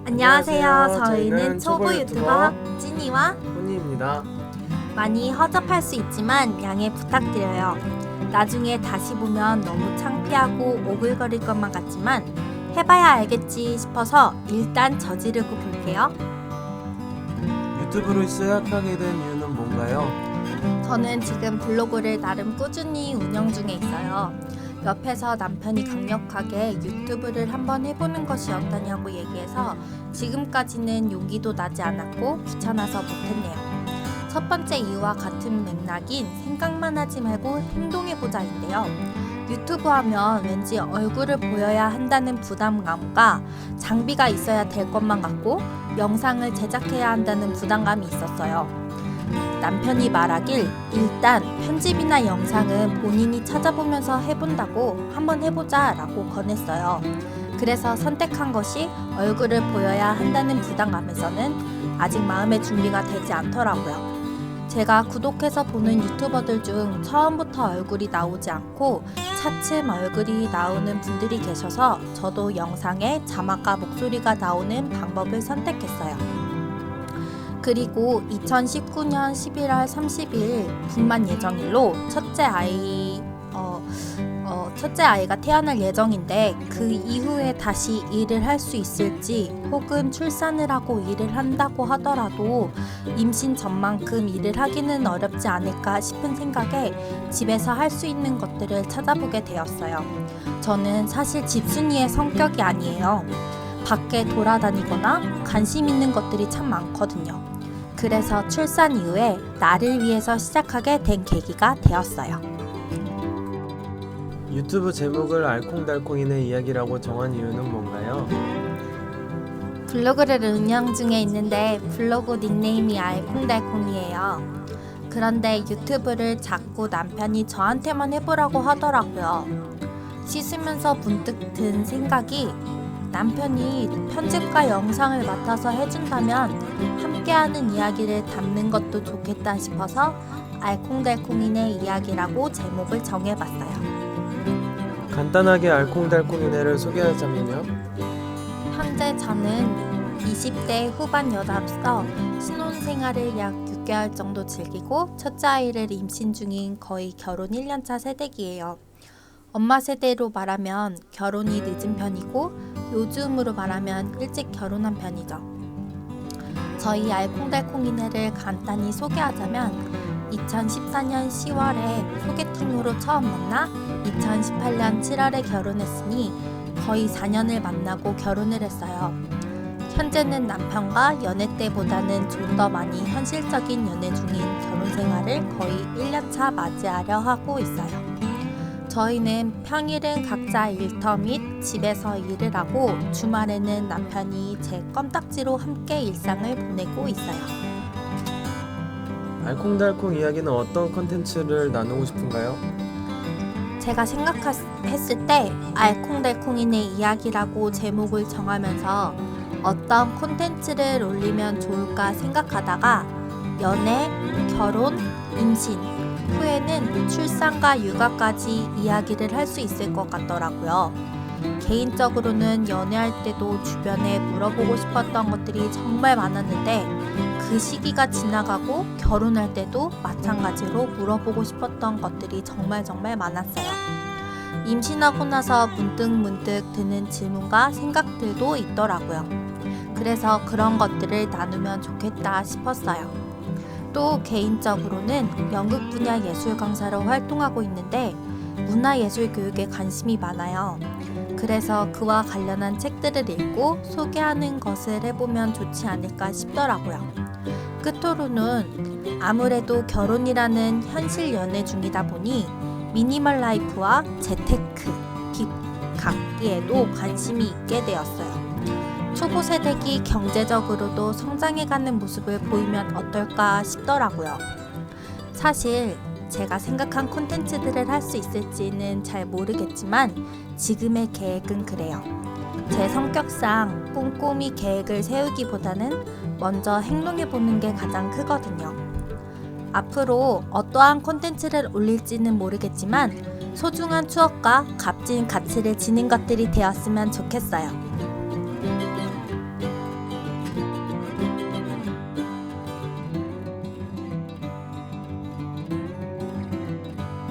안녕하세요. 저희는 초보 유튜버 찐이와 훈이입니다. 많이 허접할 수 있지만 양해 부탁드려요. 나중에 다시 보면 너무 창피하고 오글거릴 것만 같지만 해봐야 알겠지 싶어서 일단 저지르고 볼게요. 유튜브를 시작하게 된 이유는 뭔가요? 저는 지금 블로그를 나름 꾸준히 운영 중에 있어요. 옆에서 남편이 강력하게 유튜브를 한번 해보는 것이 어떠냐고 얘기해서 지금까지는 용기도 나지 않았고 귀찮아서 못했네요. 첫 번째 이유와 같은 맥락인 생각만 하지 말고 행동해보자인데요. 유튜브 하면 왠지 얼굴을 보여야 한다는 부담감과 장비가 있어야 될 것만 같고 영상을 제작해야 한다는 부담감이 있었어요. 남편이 말하길 일단 편집이나 영상은 본인이 찾아보면서 해본다고 한번 해보자 라고 권했어요. 그래서 선택한 것이 얼굴을 보여야 한다는 부담감에서는 아직 마음의 준비가 되지 않더라고요. 제가 구독해서 보는 유튜버들 중 처음부터 얼굴이 나오지 않고 차츰 얼굴이 나오는 분들이 계셔서 저도 영상에 자막과 목소리가 나오는 방법을 선택했어요. 그리고 2019년 11월 30일 분만 예정일로 첫째 아이가 태어날 예정인데 그 이후에 다시 일을 할 수 있을지 혹은 출산을 하고 일을 한다고 하더라도 임신 전만큼 일을 하기는 어렵지 않을까 싶은 생각에 집에서 할 수 있는 것들을 찾아보게 되었어요. 저는 사실 집순이의 성격이 아니에요. 밖에 돌아다니거나 관심 있는 것들이 참 많거든요. 그래서 출산 이후에 나를 위해서 시작하게 된 계기가 되었어요. 유튜브 제목을 알콩달콩이네 이야기라고 정한 이유는 뭔가요? 블로그를 운영 중에 있는데 블로그 닉네임이 알콩달콩이에요. 그런데 유튜브를 자꾸 남편이 저한테만 해보라고 하더라고요. 씻으면서 문득 든 생각이 남편이 편집과 영상을 맡아서 해준다면 함께하는 이야기를 담는 것도 좋겠다 싶어서 알콩달콩이네 이야기라고 제목을 정해봤어요. 간단하게 알콩달콩이네를 소개하자면요. 현재 저는 20대 후반 여자로서 신혼생활을 약 6개월 정도 즐기고 첫째 아이를 임신 중인 거의 결혼 1년차 새댁이에요. 엄마 세대로 말하면 결혼이 늦은 편이고 요즘으로 말하면 일찍 결혼한 편이죠. 저희 알콩달콩이네를 간단히 소개하자면 2014년 10월에 소개팅으로 처음 만나 2018년 7월에 결혼했으니 거의 4년을 만나고 결혼을 했어요. 현재는 남편과 연애 때보다는 좀 더 많이 현실적인 연애 중인 결혼 생활을 거의 1년차 맞이하려 하고 있어요. 저희는 평일은 각자 일터 및 집에서 일을 하고 주말에는 남편이 제 껌딱지로 함께 일상을 보내고 있어요. 알콩달콩 이야기는 어떤 컨텐츠를 나누고 싶은가요? 제가 생각했을 때 알콩달콩이네 이야기라고 제목을 정하면서 어떤 콘텐츠를 올리면 좋을까 생각하다가 연애, 결혼, 임신 후에는 출산과 육아까지 이야기를 할 수 있을 것 같더라고요. 개인적으로는 연애할 때도 주변에 물어보고 싶었던 것들이 정말 많았는데 그 시기가 지나가고 결혼할 때도 마찬가지로 물어보고 싶었던 것들이 정말 많았어요. 임신하고 나서 문득 드는 질문과 생각들도 있더라고요. 그래서 그런 것들을 나누면 좋겠다 싶었어요. 또 개인적으로는 연극 분야 예술 강사로 활동하고 있는데 문화예술 교육에 관심이 많아요. 그래서 그와 관련한 책들을 읽고 소개하는 것을 해보면 좋지 않을까 싶더라고요. 끝으로는 아무래도 결혼이라는 현실 연애 중이다 보니 미니멀 라이프와 재테크, 빚갚기에도 관심이 있게 되었어요. 초보 세대기 경제적으로도 성장해가는 모습을 보이면 어떨까 싶더라고요. 사실 제가 생각한 콘텐츠들을 할 수 있을지는 잘 모르겠지만 지금의 계획은 그래요. 제 성격상 꼼꼼히 계획을 세우기보다는 먼저 행동해보는 게 가장 크거든요. 앞으로 어떠한 콘텐츠를 올릴지는 모르겠지만 소중한 추억과 값진 가치를 지닌 것들이 되었으면 좋겠어요.